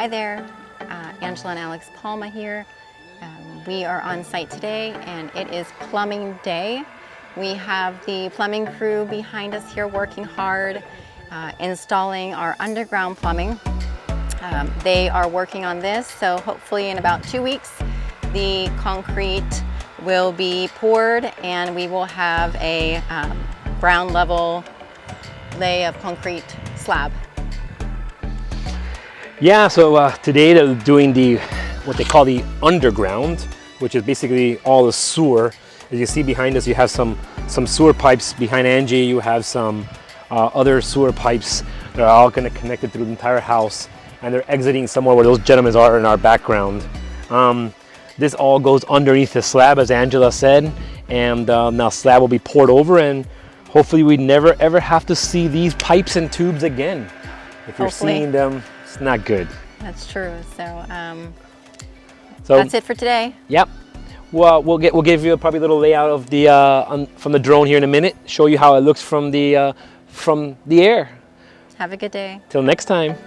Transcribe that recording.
Hi there, Angela and Alex Palma here. We are on site today and it is plumbing day. We have the plumbing crew behind us here working hard, installing our underground plumbing. They are working on this, so hopefully in about 2 weeks the concrete will be poured and we will have a ground level lay of concrete slab. Yeah, so today they're doing what they call the underground, which is basically all the sewer. As you see behind us, you have some sewer pipes. Behind Angie, you have some other sewer pipes that are all kind of connected through the entire house, and they're exiting somewhere where those gentlemen are in our background. This all goes underneath the slab, as Angela said, and now slab will be poured over, and hopefully we never ever have to see these pipes and tubes again. If you're seeing them, it's not good. That's true. So so that's it for today. Yep. Well, we'll give you probably a little layout of the from the drone here in a minute. Show you how it looks from the air. Have a good day. Till next time.